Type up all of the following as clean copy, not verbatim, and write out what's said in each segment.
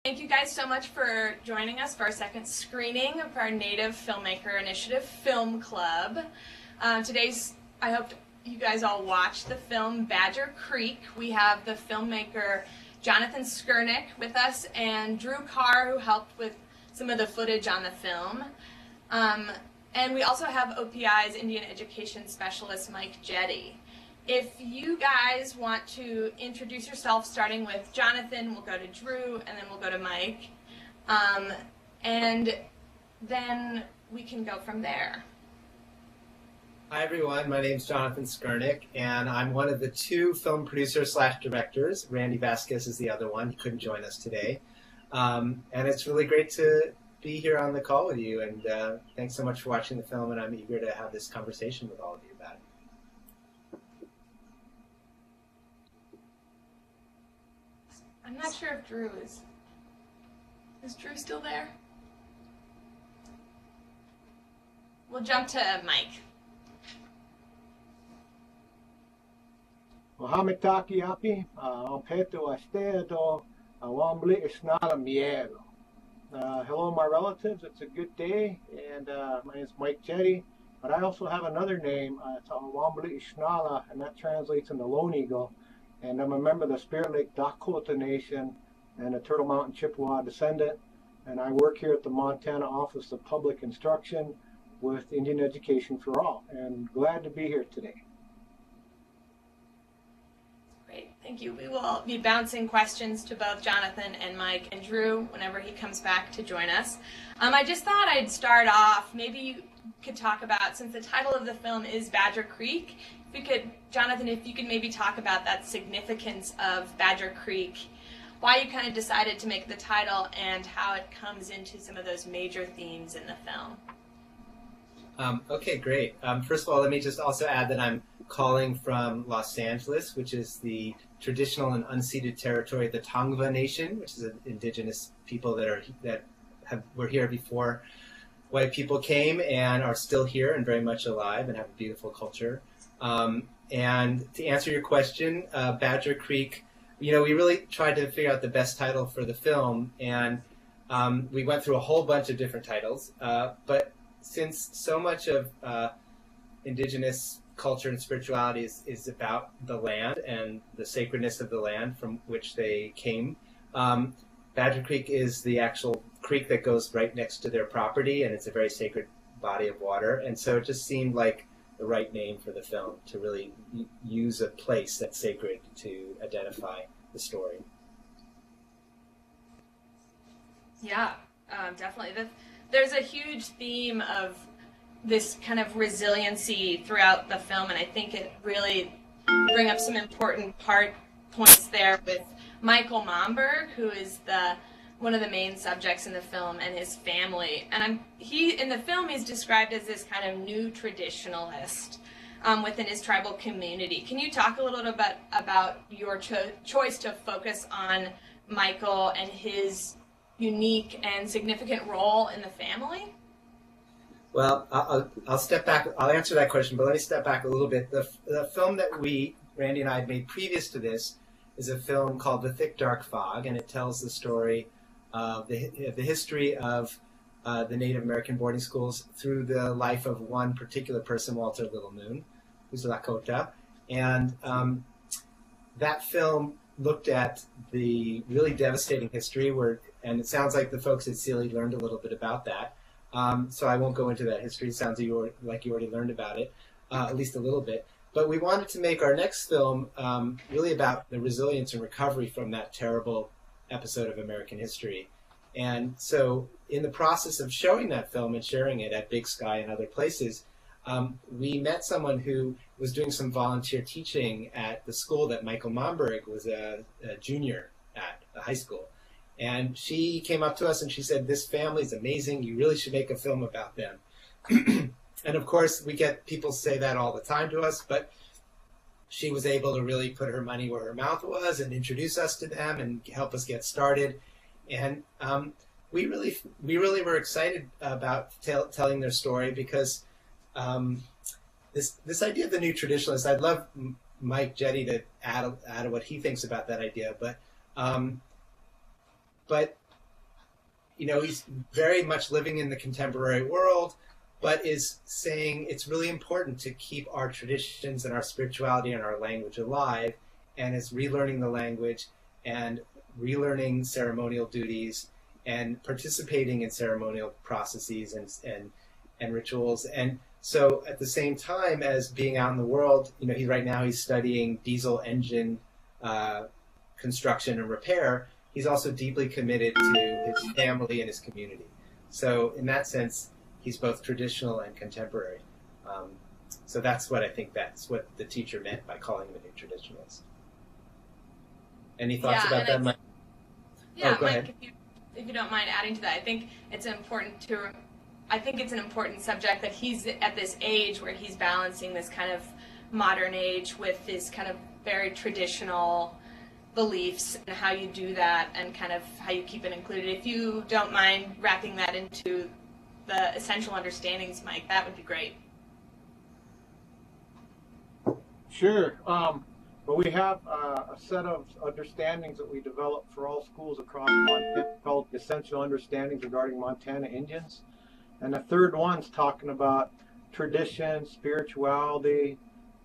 Thank you guys so much for joining us for our second screening of our Native Filmmaker Initiative Film Club. I hope you guys all watched the film Badger Creek. We have the filmmaker Jonathan Skurnick with us and Drew Carr, who helped with some of the footage on the film. And we also have OPI's Indian Education Specialist Mike Jetty. If you guys want to introduce yourself, starting with Jonathan, we'll go to Drew, and then we'll go to Mike. And then we can go from there. Hi everyone, my name is Jonathan Skurnick, and I'm one of the two film producers / directors. Randy Vasquez is the other one. He couldn't join us today. And it's really great to be here on the call with you, and thanks so much for watching the film, and I'm eager to have this conversation with all of you about it. I'm not sure if Drew is. Is Drew still there? We'll jump to Mike. Mohamitaki api, peto estedo, awambli isnala miedo. Hello, my relatives. It's a good day, and my name is Mike Jetty. But I also have another name. It's Awambli Ishnala, and that translates into Lone Eagle. And I'm a member of the Spirit Lake Dakota Nation and a Turtle Mountain Chippewa descendant. And I work here at the Montana Office of Public Instruction with Indian Education for All. And glad to be here today. Great, thank you. We will be bouncing questions to both Jonathan and Mike and Drew whenever he comes back to join us. I just thought I'd start off, maybe you could talk about, since the title of the film is Badger Creek, Jonathan, if you could maybe talk about that significance of Badger Creek, why you kind of decided to make the title and how it comes into some of those major themes in the film. Okay, great. First of all, let me just also add that I'm calling from Los Angeles, which is the traditional and unceded territory of the Tongva Nation, which is an indigenous people that were here before white people came and are still here and very much alive and have a beautiful culture. And to answer your question, Badger Creek, we really tried to figure out the best title for the film, and we went through a whole bunch of different titles. But since so much of indigenous culture and spirituality is about the land and the sacredness of the land from which they came, Badger Creek is the actual creek that goes right next to their property, and it's a very sacred body of water. And so it just seemed like the right name for the film, to really use a place that's sacred to identify the story. Yeah, definitely. There's a huge theme of this kind of resiliency throughout the film, and I think it really brings up some important points there with Michael Momberg, who is one of the main subjects in the film, and his family. And in the film, he's described as this kind of new traditionalist within his tribal community. Can you talk a little bit about your choice to focus on Michael and his unique and significant role in the family? Well, I'll step back. I'll answer that question, but let me step back a little bit. The film that Randy and I had made previous to this is a film called The Thick Dark Fog, and it tells the story of the history of the Native American boarding schools through the life of one particular person, Walter Little Moon, who's a Lakota. And that film looked at the really devastating history, and it sounds like the folks at Sealy learned a little bit about that. So I won't go into that history. It sounds like you already learned about it, at least a little bit. But we wanted to make our next film really about the resilience and recovery from that terrible episode of American history. And so in the process of showing that film and sharing it at Big Sky and other places, we met someone who was doing some volunteer teaching at the school that Michael Momberg was a junior at, a high school. And she came up to us and she said, "This family is amazing. You really should make a film about them." And of course, we get people say that all the time to us, but she was able to really put her money where her mouth was and introduce us to them and help us get started. And we really were excited about telling their story, because this idea of the new traditionalist, I'd love Mike Jetty to add what he thinks about that idea, but he's very much living in the contemporary world, but is saying it's really important to keep our traditions and our spirituality and our language alive, and is relearning the language and relearning ceremonial duties and participating in ceremonial processes and rituals. And so at the same time as being out in the world, right now he's studying diesel engine construction and repair. He's also deeply committed to his family and his community. So in that sense, he's both traditional and contemporary. So that's what the teacher meant by calling him a new traditionalist. Any thoughts about that, Mike? Yeah, go Mike, ahead. If you don't mind adding to that, I think it's an important subject that he's at this age where he's balancing this kind of modern age with this kind of very traditional beliefs and how you do that and kind of how you keep it included. If you don't mind wrapping that into the essential understandings, Mike, that would be great. Sure. But we have a set of understandings that we developed for all schools across Montana called Essential Understandings Regarding Montana Indians. And the third one's talking about tradition, spirituality,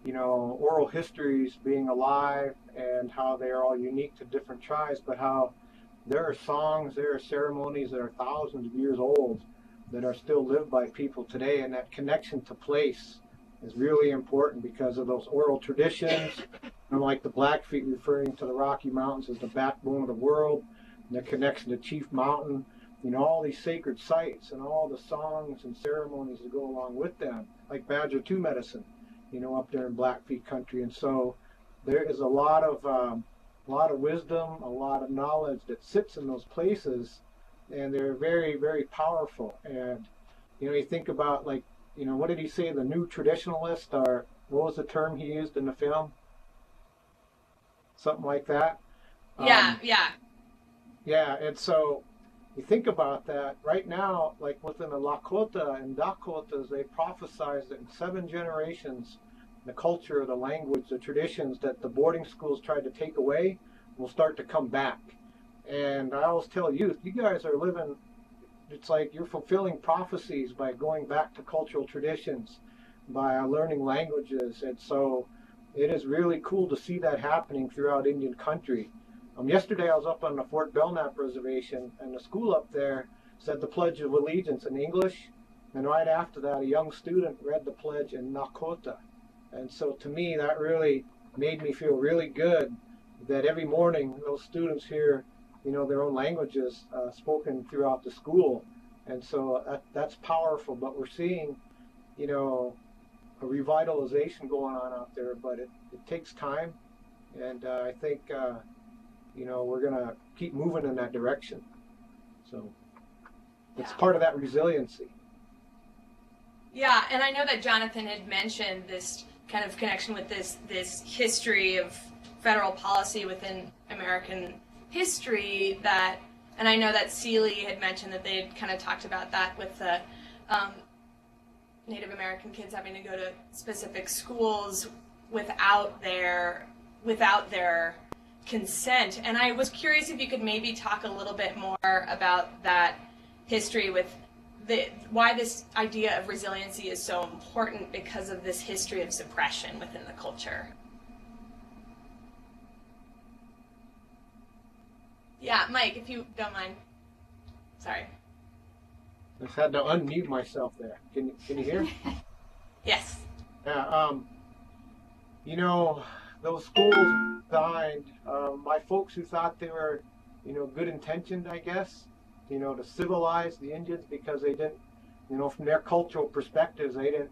oral histories being alive and how they are all unique to different tribes, but how there are songs, there are ceremonies that are thousands of years old that are still lived by people today. And that connection to place is really important because of those oral traditions, like the Blackfeet referring to the Rocky Mountains as the backbone of the world, and the connection to Chief Mountain, all these sacred sites and all the songs and ceremonies that go along with them, like Badger 2 medicine, up there in Blackfeet country. And so there is a lot of wisdom, a lot of knowledge that sits in those places, and they're very, very powerful. And, you think about, what did he say, the new traditionalist, or what was the term he used in the film? Something like that. Yeah. Yeah, and so you think about that right now, like within the Lakota and Dakotas, they prophesied that in 7 generations, the culture, the language, the traditions that the boarding schools tried to take away will start to come back. And I always tell youth, you guys are living, it's like you're fulfilling prophecies by going back to cultural traditions, by learning languages. And so it is really cool to see that happening throughout Indian country. Yesterday I was up on the Fort Belknap Reservation, and the school up there said the Pledge of Allegiance in English, and right after that a young student read the pledge in Nakota. And so to me that really made me feel really good that every morning those students hear their own languages spoken throughout the school. And so that's powerful. But we're seeing a revitalization going on out there, but it takes time, and I think we're going to keep moving in that direction. So it's part of that resiliency. Yeah, and I know that Jonathan had mentioned this kind of connection with this history of federal policy within American history and I know that Seeley had mentioned that they had kind of talked about that with the Native American kids having to go to specific schools without their consent. And I was curious if you could maybe talk a little bit more about that history with why this idea of resiliency is so important because of this history of suppression within the culture. Yeah, Mike, if you don't mind. Sorry. Just had to unmute myself there. Can you hear? Yes. Yeah. Those schools designed by folks who thought they were, good intentioned, I guess, to civilize the Indians, because they didn't, from their cultural perspectives, they didn't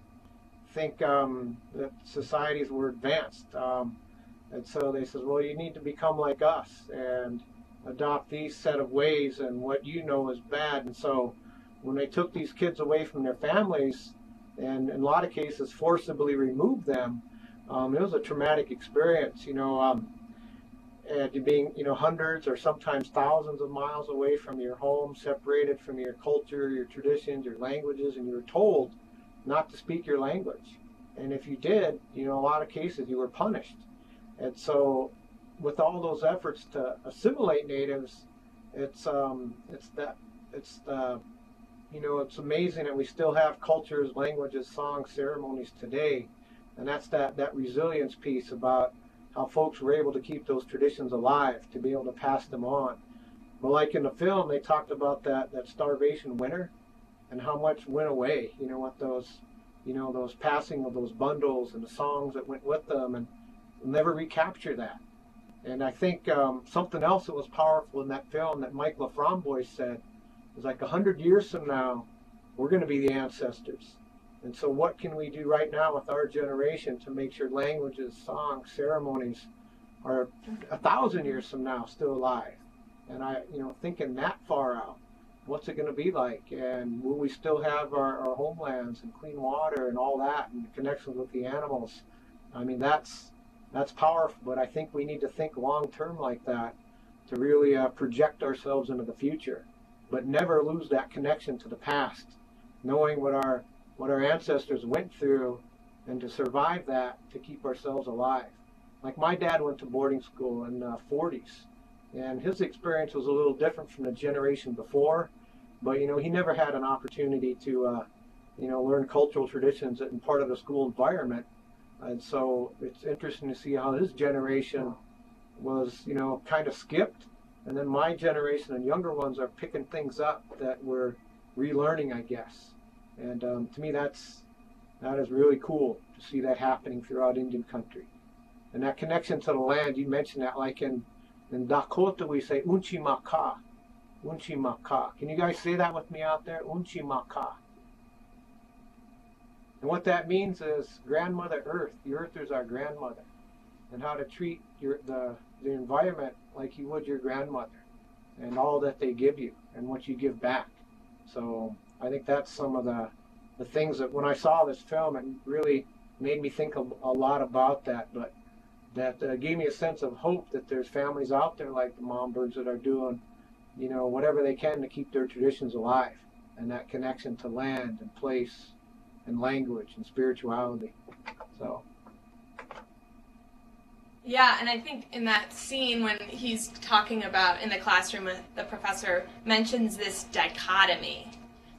think that societies were advanced. And so they said, well, you need to become like us and adopt these set of ways, and what is bad. And so when they took these kids away from their families and in a lot of cases forcibly removed them, it was a traumatic experience, and being, hundreds or sometimes thousands of miles away from your home, separated from your culture, your traditions, your languages, and you were told not to speak your language. And if you did, a lot of cases you were punished. And so with all those efforts to assimilate natives, it's that it's it's amazing that we still have cultures, languages, songs, ceremonies today, and that's that resilience piece about how folks were able to keep those traditions alive, to be able to pass them on. But like in the film, they talked about that starvation winter and how much went away. What those passing of those bundles and the songs that went with them, and we'll never recapture that. And I think something else that was powerful in that film that Mike LaFramboise said is like 100 years from now, we're going to be the ancestors. And so what can we do right now with our generation to make sure languages, songs, ceremonies are 1,000 years from now still alive? And thinking that far out, what's it going to be like? And will we still have our homelands and clean water and all that and connections with the animals? I mean, that's powerful, but I think we need to think long term like that to really project ourselves into the future, but never lose that connection to the past, knowing what our ancestors went through, and to survive that, to keep ourselves alive. Like my dad went to boarding school in the 40s, and his experience was a little different from the generation before, but he never had an opportunity to learn cultural traditions in part of the school environment. And so it's interesting to see how his generation was, kind of skipped. And then my generation and younger ones are picking things up that we're relearning, I guess. And to me, that is really cool to see that happening throughout Indian country. And that connection to the land, you mentioned that, like in Dakota, we say unchi maka. Unchi maka. Can you guys say that with me out there? Unchi maka. And what that means is grandmother earth. The earth is our grandmother. And how to treat the environment like you would your grandmother. And all that they give you and what you give back. So I think that's some of the things that when I saw this film, it really made me think a lot about that. But that gave me a sense of hope that there's families out there like the Mombergs that are doing, whatever they can to keep their traditions alive. And that connection to land and place and language and spirituality. So. Yeah, and I think in that scene when he's talking about in the classroom, the professor mentions this dichotomy.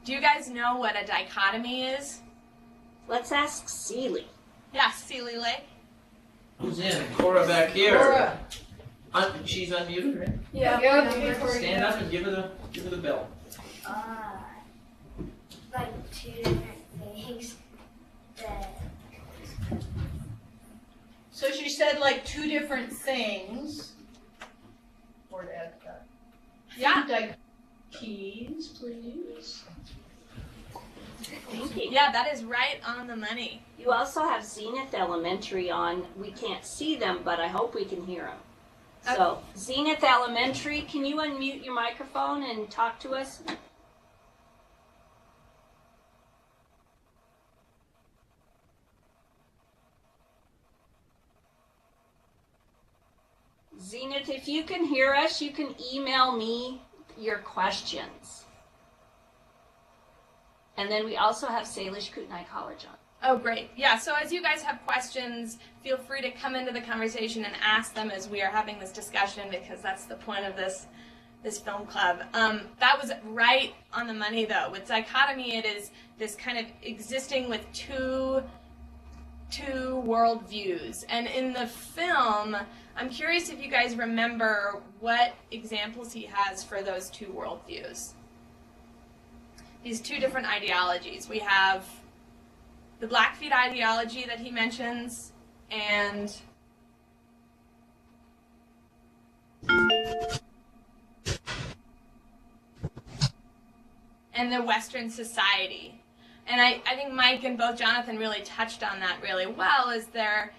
Do you guys know what a dichotomy is? Let's ask Celie. Yeah, Celie Lake. Who's in? Cora back here. Cora. She's unmuted, right? Yeah. Stand up and give her the bell. Like two different things that. So she said like two different things. Or to add that. Yeah. Keys, please. Thank you. Yeah, that is right on the money. You also have Zenith Elementary on. We can't see them, but I hope we can hear them. So, Zenith Elementary, can you unmute your microphone and talk to us? Zenith, if you can hear us, you can email me your questions. And then we also have Salish Kootenai College on. Oh, great. Yeah, so as you guys have questions, feel free to come into the conversation and ask them as we are having this discussion, because that's the point of this film club. That was right on the money, though. With dichotomy, it is this kind of existing with two world views. And in the film, I'm curious if you guys remember what examples he has for those two worldviews. These two different ideologies. We have the Blackfeet ideology that he mentions, and the Western society. And I think Mike and both Jonathan really touched on that really well, is there,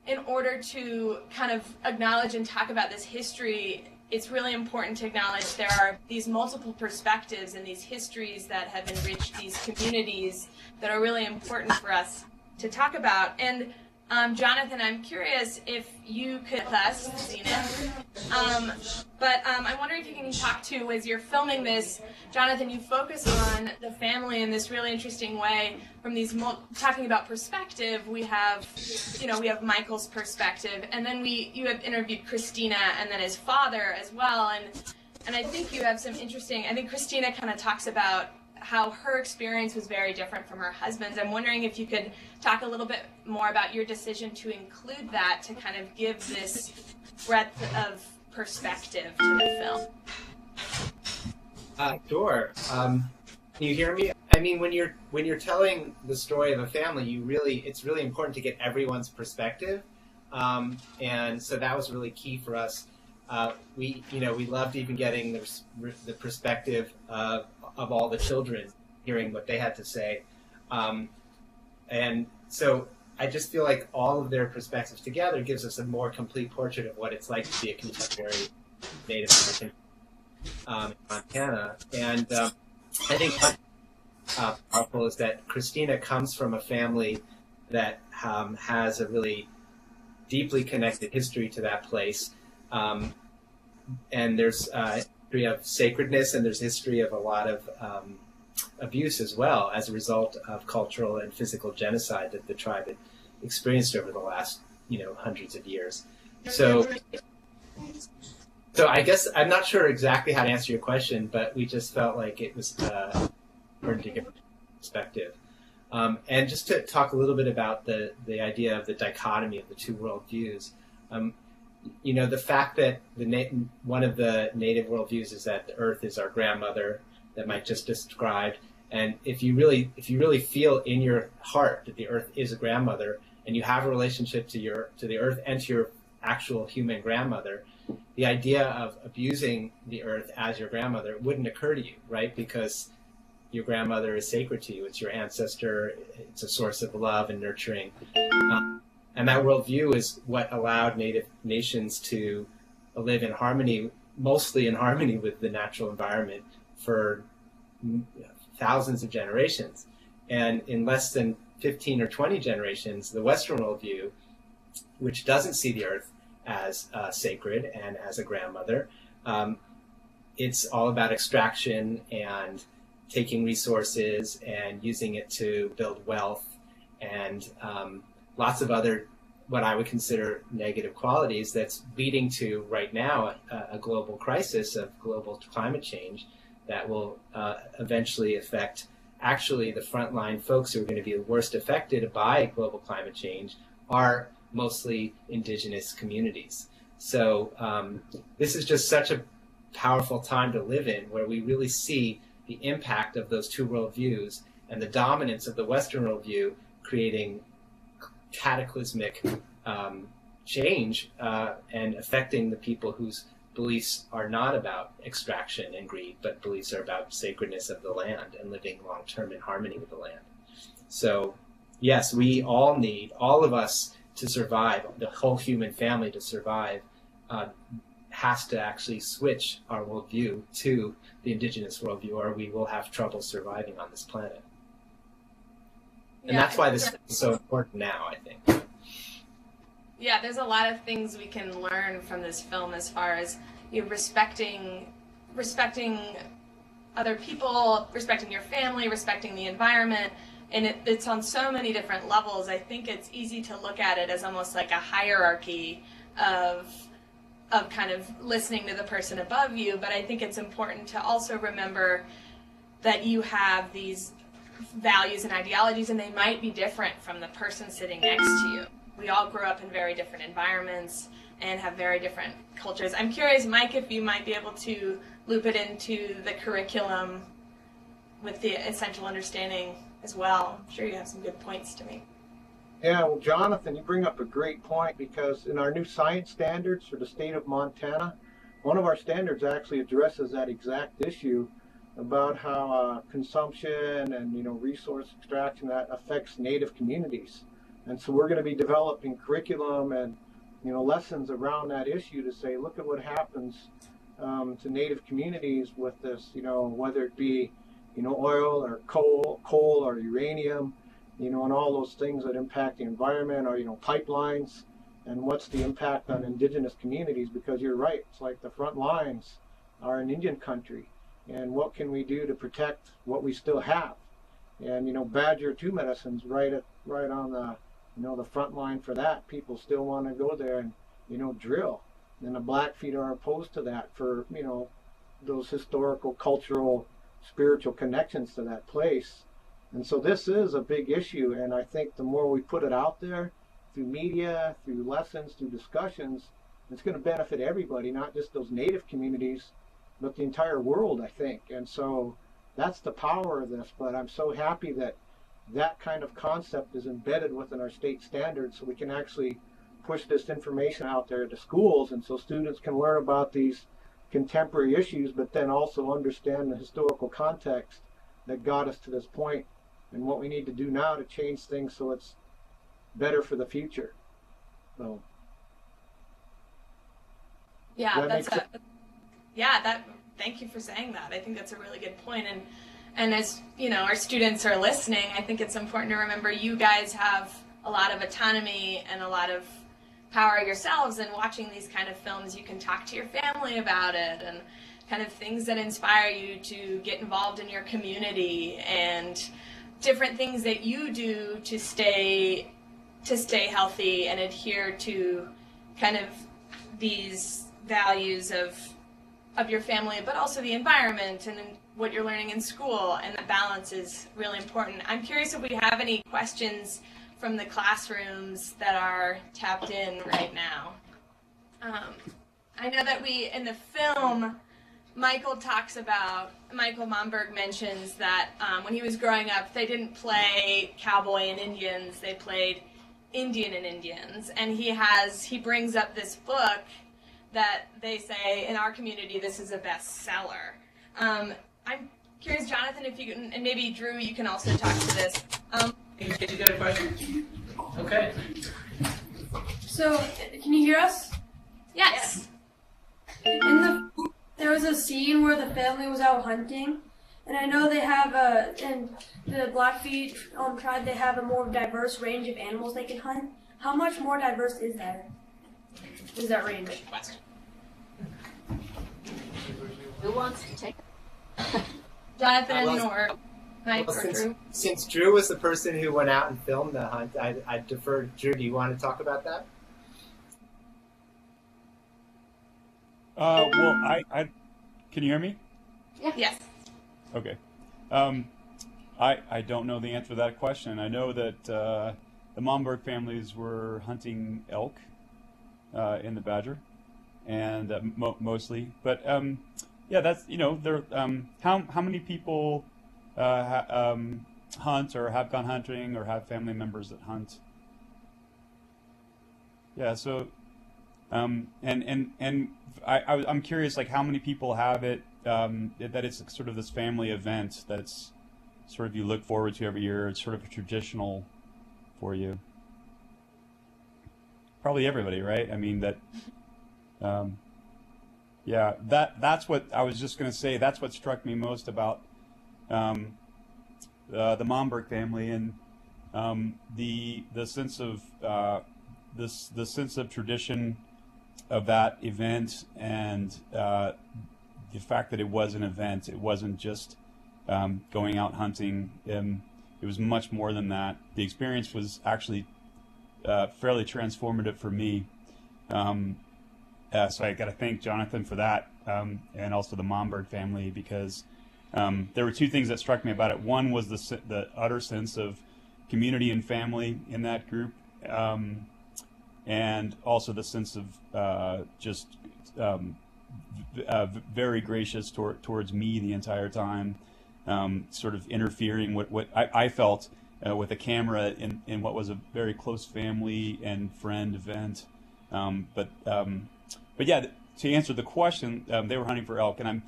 in order to kind of acknowledge and talk about this history, it's really important to acknowledge there are these multiple perspectives and these histories that have enriched these communities that are really important for us to talk about. And Jonathan, I'm curious if you could with us, Zenith. But I'm wondering if you can talk to, as you're filming this, Jonathan, you focus on the family in this really interesting way. From these talking about perspective, we have Michael's perspective, and then you have interviewed Christina and then his father as well. And And I think you have some interesting, I think Christina kind of talks about how her experience was very different from her husband's. I'm wondering if you could talk a little bit more about your decision to include that to kind of give this breadth of perspective to the film. Sure. Can you hear me? I mean, when you're telling the story of a family, it's really important to get everyone's perspective, and so that was really key for us. We loved even getting the perspective of all the children, hearing what they had to say, and so I just feel like all of their perspectives together gives us a more complete portrait of what it's like to be a contemporary Native American in Montana. And I think what's powerful is that Christina comes from a family that has a really deeply connected history to that place. And there's history of sacredness, and there's history of a lot of abuse as well as a result of cultural and physical genocide that the tribe had experienced over the last, hundreds of years. So I guess I'm not sure exactly how to answer your question, but we just felt like it was important to give perspective. And just to talk a little bit about the idea of the dichotomy of the two worldviews. The fact that one of the native worldviews is that the earth is our grandmother that Mike just described, and if you really feel in your heart that the earth is a grandmother, and you have a relationship to the earth and to your actual human grandmother, the idea of abusing the earth as your grandmother wouldn't occur to you, right? Because your grandmother is sacred to you; it's your ancestor; it's a source of love and nurturing. And that worldview is what allowed Native nations to live in harmony, mostly in harmony with the natural environment for thousands of generations. And in less than 15 or 20 generations, the Western worldview, which doesn't see the earth as sacred and as a grandmother, it's all about extraction and taking resources and using it to build wealth and lots of other what I would consider negative qualities that's leading to right now a global crisis of global climate change that will eventually affect actually the frontline folks who are going to be the worst affected by global climate change are mostly indigenous communities. So this is just such a powerful time to live in where we really see the impact of those two worldviews and the dominance of the Western worldview creating cataclysmic change and affecting the people whose beliefs are not about extraction and greed, but beliefs are about sacredness of the land and living long-term in harmony with the land. So yes, we all need, all of us to survive, the whole human family to survive, has to actually switch our worldview to the indigenous worldview, or we will have trouble surviving on this planet. And that's why this is so important now, I think. Yeah, there's a lot of things we can learn from this film as far as respecting other people, respecting your family, respecting the environment, and it's on so many different levels. I think it's easy to look at it as almost like a hierarchy of kind of listening to the person above you, but I think it's important to also remember that you have these values and ideologies, and they might be different from the person sitting next to you. We all grew up in very different environments and have very different cultures. I'm curious, Mike, if you might be able to loop it into the curriculum with the essential understanding as well. I'm sure you have some good points to make. Yeah, well, Jonathan, you bring up a great point, because in our new science standards for the state of Montana, one of our standards actually addresses that exact issue about how consumption and resource extraction that affects Native communities. And so we're going to be developing curriculum and lessons around that issue to say, look at what happens to Native communities with this, whether it be oil or coal or uranium, and all those things that impact the environment, or pipelines, and what's the impact on indigenous communities, because you're right, it's like the front lines are in Indian country, and what can we do to protect what we still have? And Badger 2 medicine's right on the the front line for that. People still want to go there and drill, and the Blackfeet are opposed to that for those historical, cultural, spiritual connections to that place. And so this is a big issue, and I think the more we put it out there through media, through lessons, through discussions, it's going to benefit everybody, not just those native communities, but the entire world, I think. And so that's the power of this. But I'm so happy that that kind of concept is embedded within our state standards, so we can actually push this information out there to schools, and so students can learn about these contemporary issues, but then also understand the historical context that got us to this point and what we need to do now to change things so it's better for the future. So Yeah, that thank you for saying that. I think that's a really good point. And as you know, our students are listening, I think it's important to remember you guys have a lot of autonomy and a lot of power yourselves, and watching these kind of films you can talk to your family about it, and kind of things that inspire you to get involved in your community, and different things that you do to stay healthy and adhere to kind of these values of your family, but also the environment and what you're learning in school, and that balance is really important. I'm curious if we have any questions from the classrooms that are tapped in right now. I know that in the film, Michael Momberg mentions that when he was growing up, they didn't play cowboy and Indians, they played Indian and Indians. And he brings up this book that they say, in our community, this is a bestseller. I'm curious, Jonathan, if you can, and maybe Drew, you can also talk to this. Did you get a question? Okay. So, can you hear us? Yes. There was a scene where the family was out hunting, and I know they have in the Blackfeet tribe, they have a more diverse range of animals they can hunt. How much more diverse is that range? Good question. Who wants to take it? Jonathan or Mike Well, or Drew? since Drew was the person who went out and filmed the hunt, I defer to Drew. Do you want to talk about that? Well, I can you hear me? Yes. Okay. I don't know the answer to that question. I know that the Momberg families were hunting elk in the Badger, and mostly. But yeah, that's there. How many people hunt or have gone hunting or have family members that hunt? Yeah. So. I'm curious, like, how many people have it, that it's sort of this family event that's sort of you look forward to every year. It's sort of traditional for you. Probably everybody, right? I mean, yeah, that's what I was just going to say. That's what struck me most about the Momberg family, and the sense of the sense of tradition of that event, and the fact that it was an event. It wasn't just going out hunting. It was much more than that. The experience was actually fairly transformative for me. So I got to thank Jonathan for that, and also the Momberg family, because there were two things that struck me about it. One was the utter sense of community and family in that group. And also the sense of just very gracious towards me the entire time, sort of interfering with what I felt with a camera in what was a very close family and friend event. But yeah, to answer the question, they were hunting for elk, and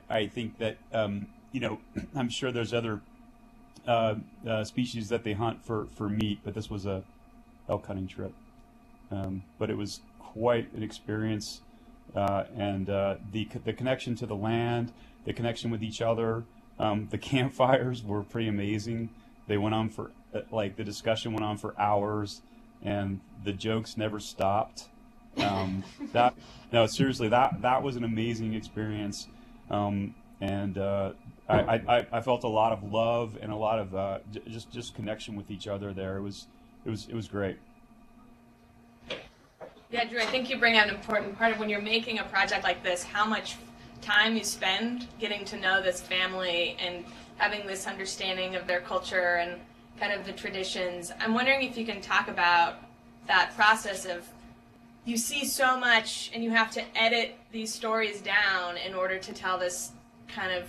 I think that I'm sure there's other species that they hunt for meat, but this was a elk hunting trip. But it was quite an experience, and the connection to the land, the connection with each other, the campfires were pretty amazing. They went on for the discussion went on for hours, and the jokes never stopped. Seriously, that was an amazing experience, and I felt a lot of love and a lot of just connection with each other there. It was great. Yeah, Drew, I think you bring out an important part of when you're making a project like this, how much time you spend getting to know this family and having this understanding of their culture and kind of the traditions. I'm wondering if you can talk about that process of, you see so much and you have to edit these stories down in order to tell this kind of,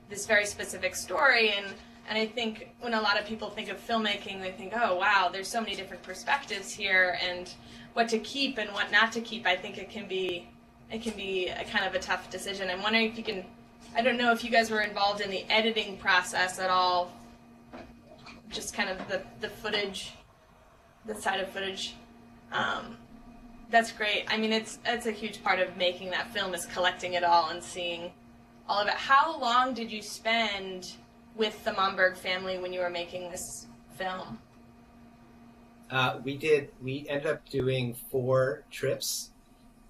this very specific story. And I think when a lot of people think of filmmaking, they think, oh wow, there's so many different perspectives here and what to keep and what not to keep. I think it can be a kind of a tough decision. I'm wondering if you can, I don't know if you guys were involved in the editing process at all, just kind of the footage, the side of footage. That's great. I mean, it's a huge part of making that film is collecting it all and seeing all of it. How long did you spend with the Momberg family when you were making this film? We ended up doing 4 trips,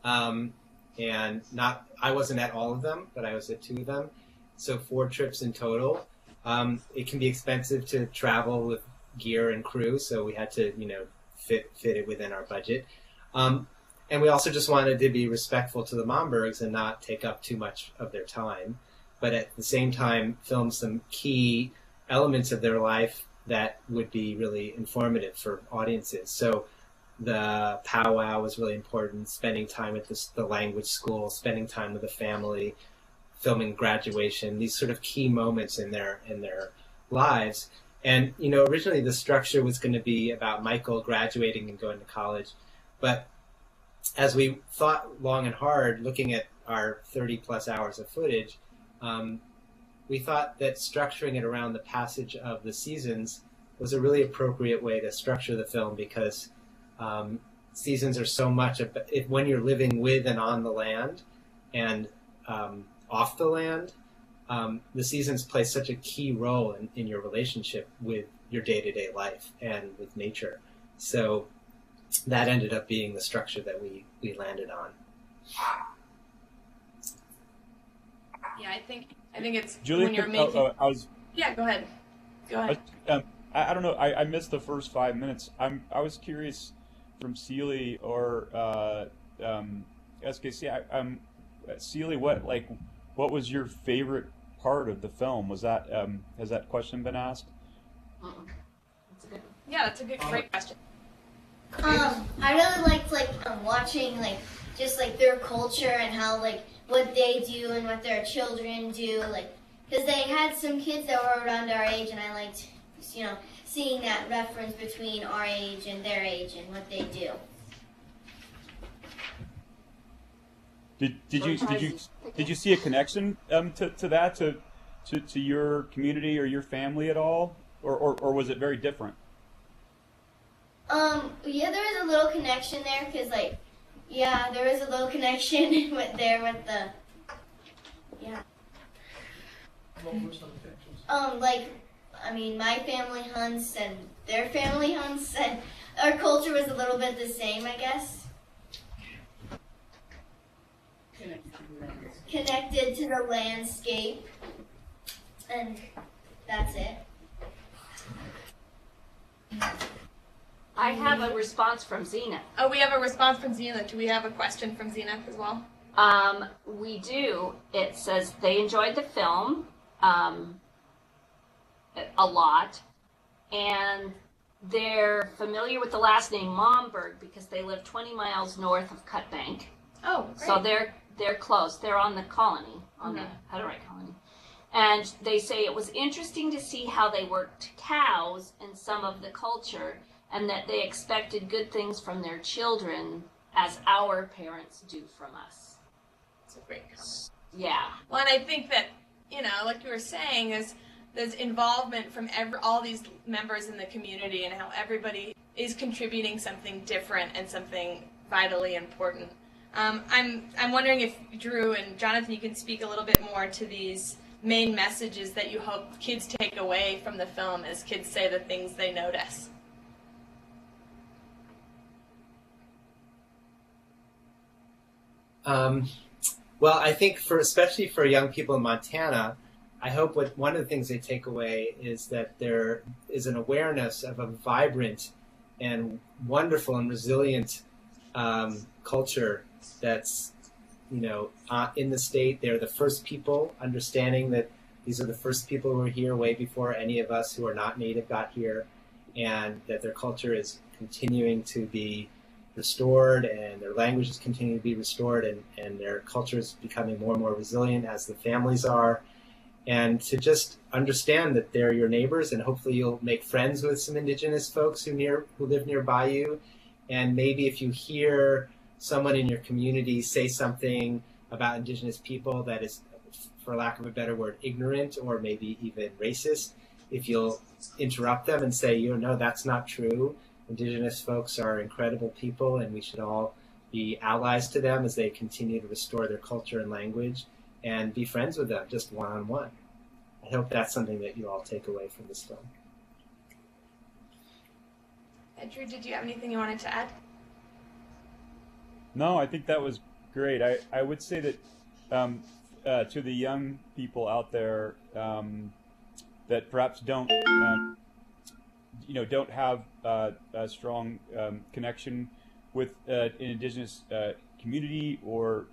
and I wasn't at all of them, but I was at 2 of them, so 4 trips in total. It can be expensive to travel with gear and crew, so we had to, fit it within our budget. And we also just wanted to be respectful to the Mombergs and not take up too much of their time, but at the same time film some key elements of their life that would be really informative for audiences. So the powwow was really important, spending time at the language school, spending time with the family, filming graduation, these sort of key moments in their lives. And, originally the structure was going to be about Michael graduating and going to college. But as we thought long and hard, looking at our 30-plus hours of footage, we thought that structuring it around the passage of the seasons was a really appropriate way to structure the film, because seasons are so much when you're living with and on the land and off the land, the seasons play such a key role in your relationship with your day-to-day life and with nature. So that ended up being the structure that we landed on. Yeah, I think it's Julie, when you're making. Yeah, go ahead. I don't know. I missed the first 5 minutes. I was curious from Seeley or SKC. Seeley, what was your favorite part of the film? Was that has that question been asked? That's a great question. I really liked watching just their culture and how what they do and what their children do, because they had some kids that were around our age, and I liked seeing that reference between our age and their age and what they do. Did you see a connection to that to your community or your family at all, or was it very different? Yeah, there was a little connection there, because there was a little connection with the What were some pictures? my family hunts and their family hunts, and our culture was a little bit the same, I guess. Connected to the landscape, and that's it. I have a response from Zenith. Oh, we have a response from Zenith. Do we have a question from Zenith as well? We do. It says they enjoyed the film a lot, and they're familiar with the last name Momberg because they live 20 miles north of Cut Bank. Oh, great. So they're close. They're on the colony, on the Hutterite colony. And they say it was interesting to see how they worked cows in some of the culture, and that they expected good things from their children as our parents do from us. It's a great comment. Yeah. Well, and I think that, like you were saying, there's involvement from all these members in the community, and how everybody is contributing something different and something vitally important. I'm wondering if Drew and Jonathan, you can speak a little bit more to these main messages that you hope kids take away from the film as kids say the things they notice. Well, I think especially for young people in Montana, I hope one of the things they take away is that there is an awareness of a vibrant and wonderful and resilient culture that's in the state. They're the first people, understanding that these are the first people who were here way before any of us who are not native got here, and that their culture is continuing to be restored, and their language is continuing to be restored, and their culture is becoming more and more resilient as the families are. And to just understand that they're your neighbors, and hopefully you'll make friends with some indigenous folks who live nearby you. And maybe if you hear someone in your community say something about indigenous people that is, for lack of a better word, ignorant or maybe even racist, if you'll interrupt them and say, no, that's not true. Indigenous folks are incredible people, and we should all be allies to them as they continue to restore their culture and language, and be friends with them just one-on-one. I hope that's something that you all take away from this film. Drew, did you have anything you wanted to add? No, I think that was great. I would say that to the young people out there that perhaps don't have a strong connection with an indigenous community, or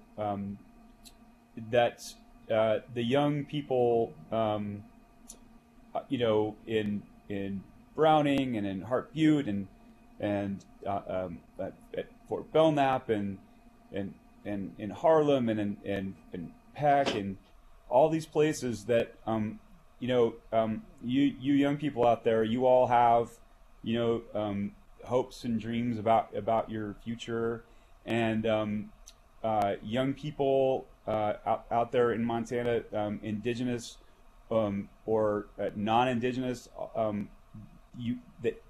that the young people, in Browning and in Hart Butte and at Fort Belknap and in Harlem and in Peck and all these places that you young people out there, you all have hopes and dreams about your future, and young people out there in Montana, indigenous or non-indigenous, that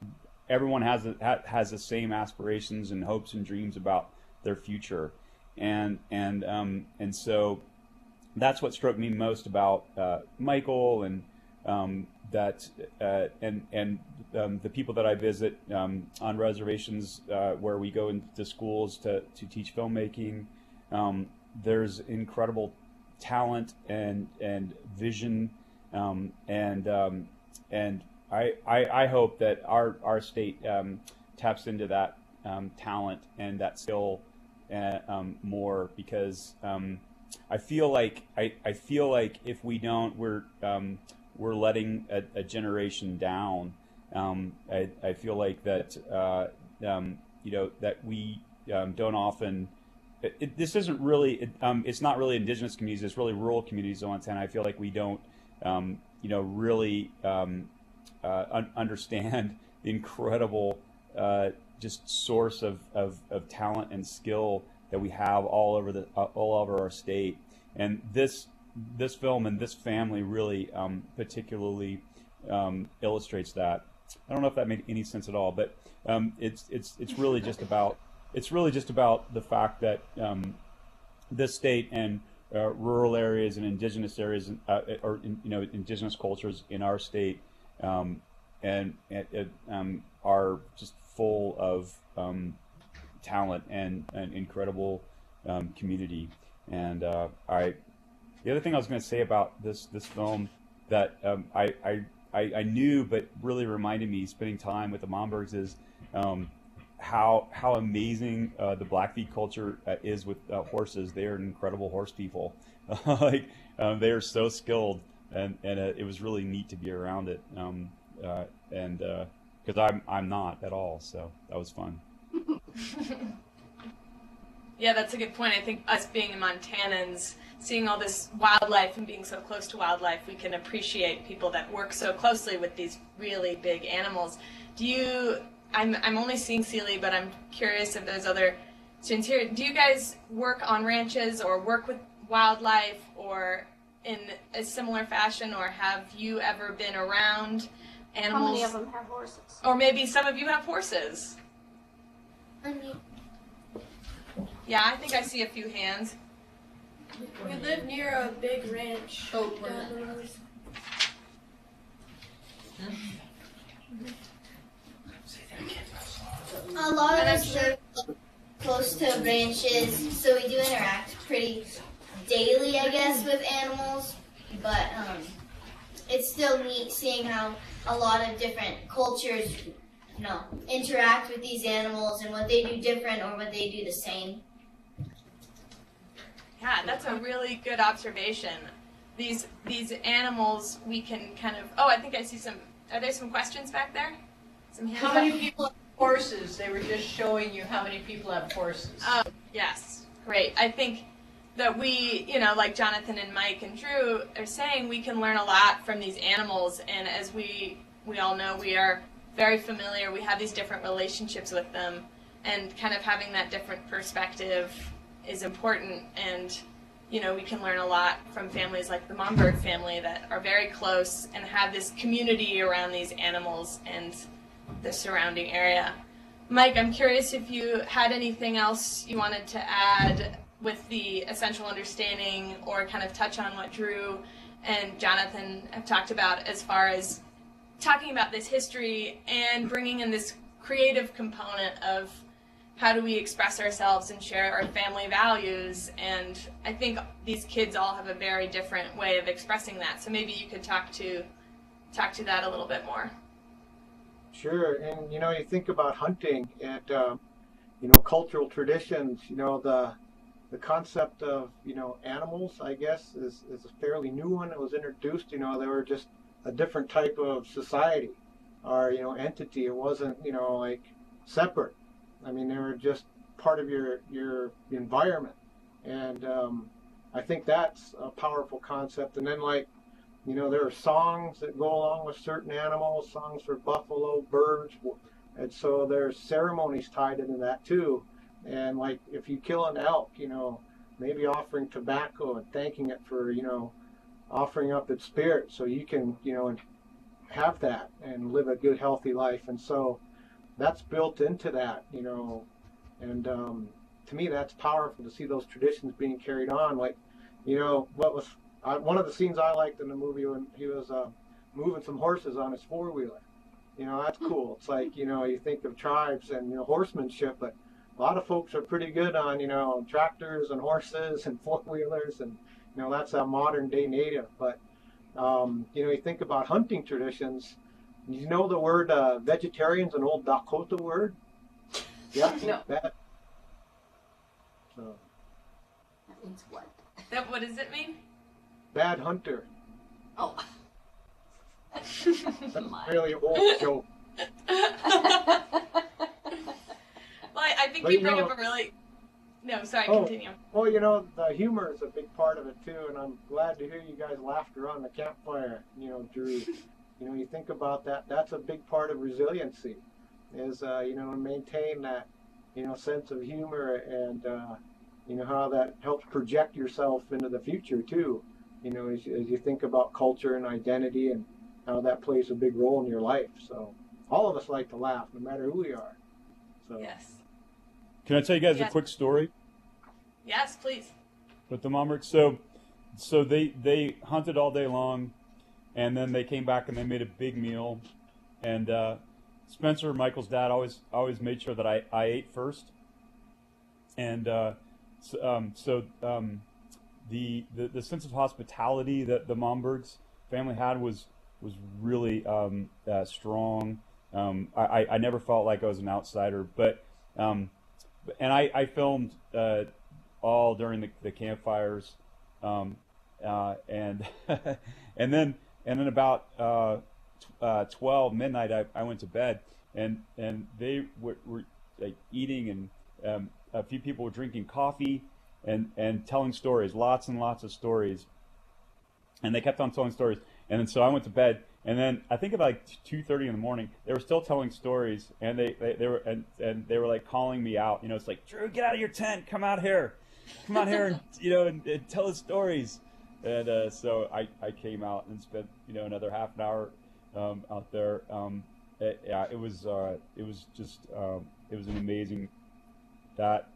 everyone has the same aspirations and hopes and dreams about their future, and so that's what struck me most about Michael, and that the people that I visit on reservations where we go into schools to teach filmmaking. There's incredible talent and vision, and I hope that our state taps into that talent and that skill more, because I feel like if we don't, we're letting a generation down. I feel like that that we don't often. This isn't really. It's not really indigenous communities. It's really rural communities in Montana. I feel like we don't, really understand the incredible just source of talent and skill that we have all over our state. And this film and this family really particularly illustrates that. I don't know if that made any sense at all, but it's really just about the fact that this state and rural areas and indigenous areas, or indigenous cultures in our state, and are just full of talent and incredible community. And the other thing I was going to say about this film that I knew but really reminded me spending time with the Mombergs is how amazing the Blackfeet culture is with horses. They are incredible horse people. They are so skilled, and it was really neat to be around it. And because I'm not at all, so that was fun. Yeah, that's a good point. I think us being Montanans, seeing all this wildlife and being so close to wildlife, we can appreciate people that work so closely with these really big animals. I'm only seeing Sealy, but I'm curious if there's other students here. Do you guys work on ranches or work with wildlife or in a similar fashion, or have you ever been around animals? How many of them have horses? Or maybe some of you have horses. Yeah, I think I see a few hands. We live near a big ranch. Oh, down the road. A lot of us live close to ranches, so we do interact pretty daily, I guess, with animals. But it's still neat seeing how a lot of different cultures, interact with these animals and what they do different or what they do the same. had. That's a really good observation. These animals, we can kind of. Oh, I think I see some. Are there some questions back there? Some hands How up? many people have horses? They were just showing you how many people have horses. Yes, great. I think that we, like Jonathan and Mike and Drew are saying, we can learn a lot from these animals. And as we all know, we are very familiar. We have these different relationships with them. And kind of having that different perspective is important. And, we can learn a lot from families like the Momberg family that are very close and have this community around these animals and the surrounding area. Mike, I'm curious if you had anything else you wanted to add with the essential understanding, or kind of touch on what Drew and Jonathan have talked about as far as talking about this history and bringing in this creative component of how do we express ourselves and share our family values. And I think these kids all have a very different way of expressing that. So maybe you could talk to that a little bit more. Sure, and you think about hunting and cultural traditions. The concept of animals, I guess, is a fairly new one. It was introduced. They were just a different type of society or entity. It wasn't like separate. I mean, they were just part of your environment, and I think that's a powerful concept. And then there are songs that go along with certain animals, songs for buffalo, birds, and so there's ceremonies tied into that too. And if you kill an elk, maybe offering tobacco and thanking it for offering up its spirit, so you can have that and live a good, healthy life. And so that's built into that, and to me that's powerful to see those traditions being carried on. One of the scenes I liked in the movie when he was moving some horses on his four-wheeler. That's cool. It's you think of tribes and horsemanship, but a lot of folks are pretty good on tractors and horses and four-wheelers, and that's a modern day native. But you think about hunting traditions. You know the word vegetarian's an old Dakota word? Yeah? No. Bad. So, That means what? What does it mean? bad hunter. Oh. That's really old joke. Well, I think But you bring up a really... No, sorry, continue. Well, the humor is a big part of it too, and I'm glad to hear you guys laughed around the campfire, Drew. You think about that, that's a big part of resiliency, is, maintain that, sense of humor and, how that helps project yourself into the future too, as you think about culture and identity and how that plays a big role in your life. So all of us like to laugh, no matter who we are. So. Yes. Can I tell you guys a quick story Yes, please. with the Mombergs? So they hunted all day long, and then they came back and they made a big meal. And Spencer, Michael's dad, always made sure that I ate first. And the sense of hospitality that the Mombergs family had was really strong. I never felt like I was an outsider, but and I filmed all during the campfires, and and then about 12 midnight I went to bed, and they were like eating, and a few people were drinking coffee and telling stories, lots and lots of stories, and they kept on telling stories. And then so I went to bed, and then I think about 2:30 in the morning, they were still telling stories, and they were like calling me out. It's like, Drew, get out of your tent, come out here, and tell us stories. And so I came out and spent another half an hour out there. It was an amazing that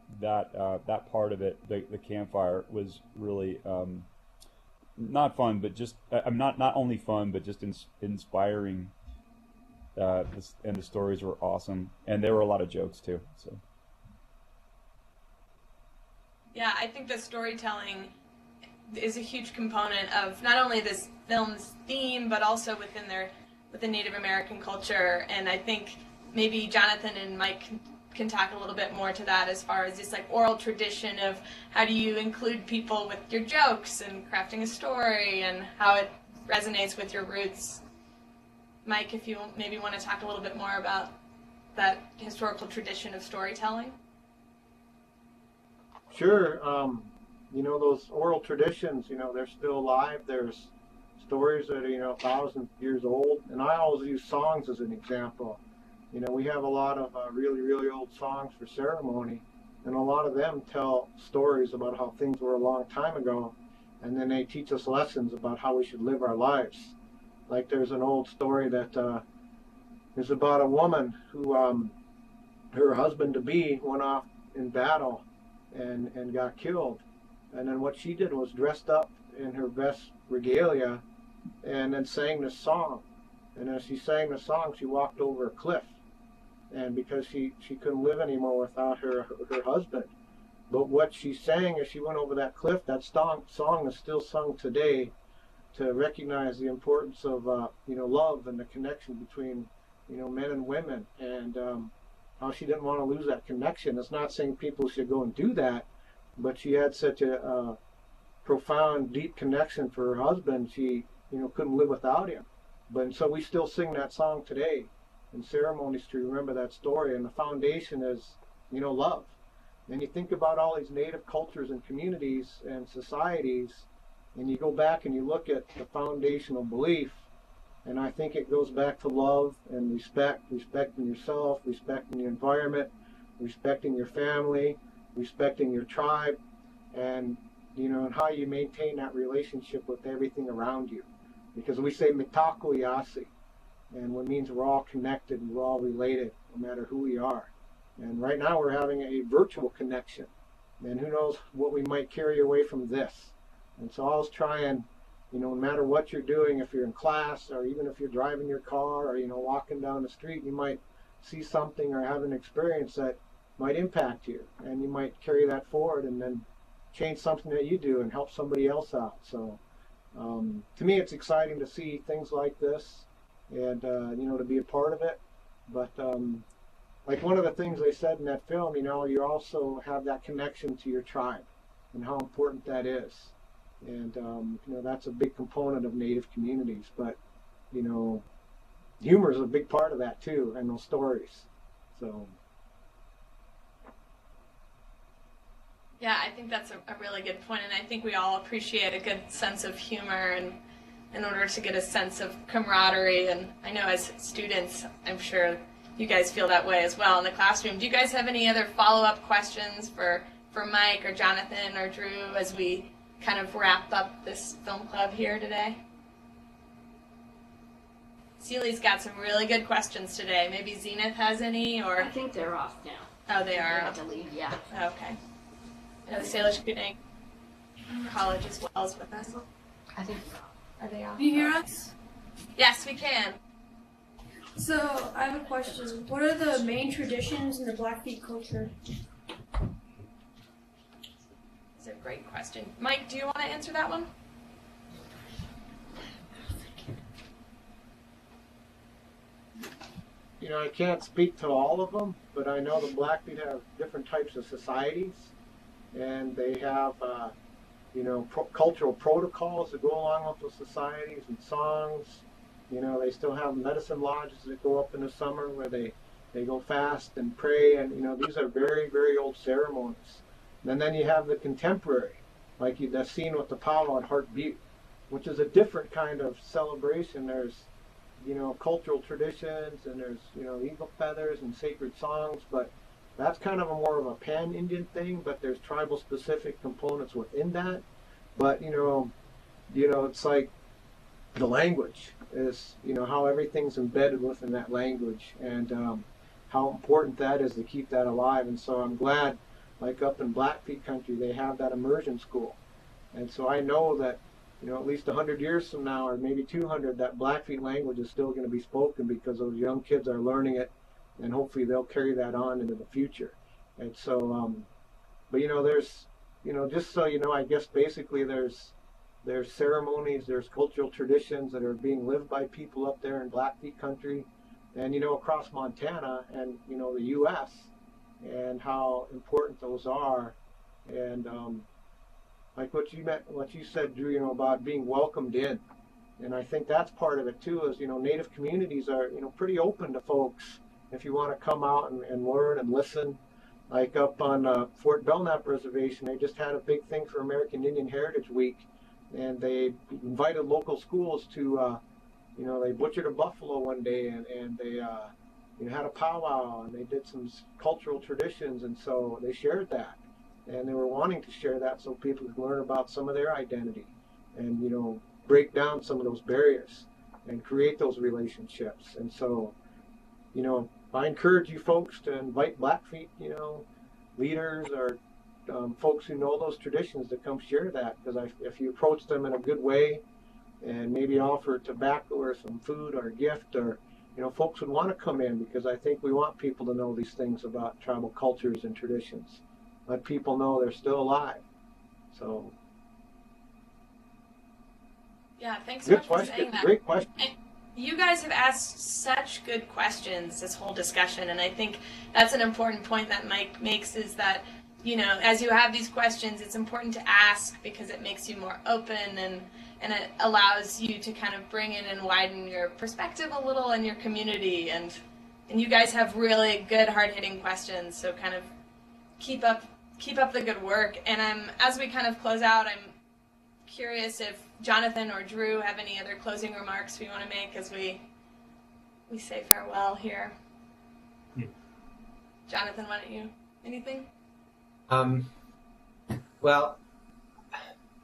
part of it. The campfire was really. Not fun, but just not only fun, but just inspiring. And the stories were awesome, and there were a lot of jokes too. So, yeah, I think the storytelling is a huge component of not only this film's theme, but also within Native American culture. And I think maybe Jonathan and Mike can talk a little bit more to that as far as this like oral tradition of how do you include people with your jokes and crafting a story and how it resonates with your roots. Mike, if you maybe want to talk a little bit more about that historical tradition of storytelling. Sure. Those oral traditions, they're still alive. There's stories that are, 1,000 years old. And I always use songs as an example. We have a lot of really, really old songs for ceremony. And a lot of them tell stories about how things were a long time ago. And then they teach us lessons about how we should live our lives. Like there's an old story that is about a woman who, her husband-to-be went off in battle and got killed. And then what she did was dressed up in her best regalia and then sang this song. And as she sang the song, she walked over a cliff. And because she couldn't live anymore without her husband. But what she sang as she went over that cliff, that song is still sung today to recognize the importance of love and the connection between men and women, and how she didn't want to lose that connection. It's not saying people should go and do that, but she had such a profound, deep connection for her husband. She couldn't live without him. But so we still sing that song today in ceremonies to remember that story, and the foundation is love. And you think about all these native cultures and communities and societies, and you go back and you look at the foundational belief, and I think it goes back to love and respecting yourself, respecting your environment, respecting your family, respecting your tribe, and and how you maintain that relationship with everything around you. Because we say mitako yasi, and what means we're all connected and we're all related, no matter who we are. And right now we're having a virtual connection, and who knows what we might carry away from this. And so I was trying, no matter what you're doing, if you're in class or even if you're driving your car or walking down the street, you might see something or have an experience that might impact you, and you might carry that forward and then change something that you do and help somebody else out. So to me, it's exciting to see things like this, and to be a part of it. But like one of the things they said in that film, you also have that connection to your tribe and how important that is. And that's a big component of Native communities. But humor is a big part of that too, and those stories. So yeah, I think that's a really good point, and I think we all appreciate a good sense of humor, and in order to get a sense of camaraderie. And I know as students, I'm sure you guys feel that way as well in the classroom. Do you guys have any other follow-up questions for Mike or Jonathan or Drew as we kind of wrap up this film club here today? Celi's got some really good questions today. Maybe Zenith has any, or I think they're off now. oh, they are. They have to leave, yeah. Okay. The Salish Community College as well is with us. I think they're off. Are they off? Do you hear us? Yes, we can. So, I have a question. What are the main traditions in the Blackfeet culture? That's a great question. Mike, do you want to answer that one? I can't speak to all of them, but I know the Blackfeet have different types of societies, and they have cultural protocols that go along with those societies and songs. They still have medicine lodges that go up in the summer where they go fast and pray, and these are very, very old ceremonies. And then you have the contemporary, like that's seen with the powwow at Heart Butte, which is a different kind of celebration. There's cultural traditions, and there's eagle feathers and sacred songs, but that's kind of more of a pan-Indian thing, but there's tribal specific components within that. But it's like the language is how everything's embedded within that language, and how important that is to keep that alive. And so I'm glad, like up in Blackfeet country, they have that immersion school. And so I know that at least 100 years from now, or maybe 200, that Blackfeet language is still going to be spoken because those young kids are learning it, and hopefully they'll carry that on into the future. And so, but there's, just so I guess basically there's ceremonies, there's cultural traditions that are being lived by people up there in Blackfeet country, and across Montana and the U.S. and how important those are. And like what you said, Drew, about being welcomed in. And I think that's part of it too, is, Native communities are, pretty open to folks if you want to come out and learn and listen. Like up on Fort Belknap Reservation, they just had a big thing for American Indian Heritage Week, and they invited local schools to, they butchered a buffalo one day, and they had a powwow, and they did some cultural traditions, and so they shared that. And they were wanting to share that so people could learn about some of their identity and, break down some of those barriers and create those relationships. And so, I encourage you folks to invite Blackfeet, leaders or folks who know those traditions to come share that, because if you approach them in a good way and maybe offer tobacco or some food or a gift, or folks would want to come in, because I think we want people to know these things about tribal cultures and traditions. Let people know they're still alive. So yeah, thanks so much for saying that. Great question. And you guys have asked such good questions this whole discussion, and I think that's an important point that Mike makes, is that, as you have these questions, it's important to ask, because it makes you more open, and it allows you to kind of bring in and widen your perspective a little in your community. And you guys have really good, hard-hitting questions, so kind of keep up the good work. And as we kind of close out, I'm curious if Jonathan or Drew have any other closing remarks we want to make as we say farewell here. Jonathan, why don't you? Anything? Well,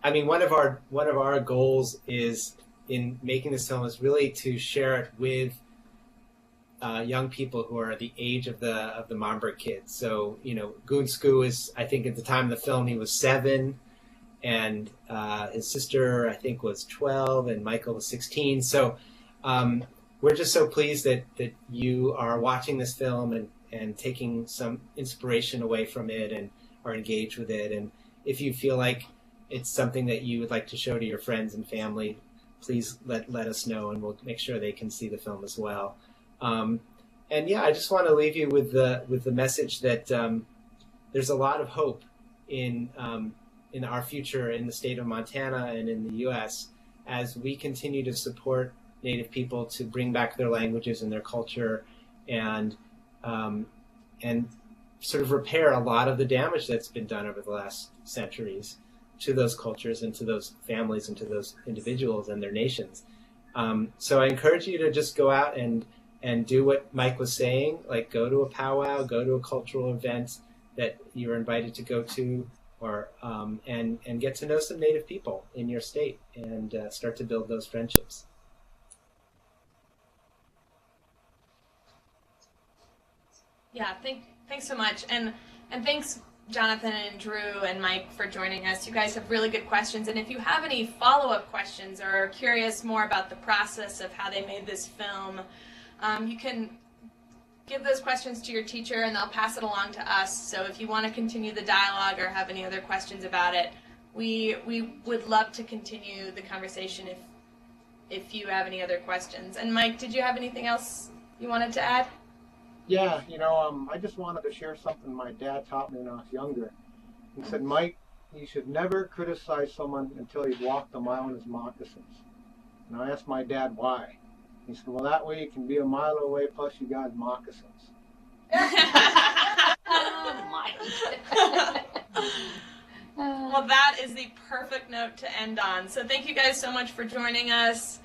I mean, one of our goals is, in making this film, is really to share it with young people who are the age of the Momberg kids. So, Goonsku is, I think at the time of the film, he was 7, and his sister, I think, was 12, and Michael was 16. So we're just so pleased that you are watching this film and taking some inspiration away from it and are engaged with it. And if you feel like it's something that you would like to show to your friends and family, please let us know, and we'll make sure they can see the film as well. And yeah, I just want to leave you with the message that there's a lot of hope in our future in the state of Montana and in the U.S. as we continue to support Native people to bring back their languages and their culture, and sort of repair a lot of the damage that's been done over the last centuries to those cultures and to those families and to those individuals and their nations. So I encourage you to just go out and do what Mike was saying, like go to a powwow, go to a cultural event that you're invited to go to, or and get to know some Native people in your state, and start to build those friendships. Yeah, thanks so much, and thanks Jonathan and Drew and Mike for joining us. You guys have really good questions, and if you have any follow-up questions or are curious more about the process of how they made this film, you can give those questions to your teacher and they'll pass it along to us. So if you want to continue the dialogue or have any other questions about it, we would love to continue the conversation if you have any other questions. And Mike, did you have anything else you wanted to add? Yeah, I just wanted to share something my dad taught me when I was younger. He said, Mike, you should never criticize someone until he's walked a mile in his moccasins. And I asked my dad why. He said, well, that way you can be a mile away, plus you got moccasins. Oh, Mike. Well, that is the perfect note to end on. So thank you guys so much for joining us.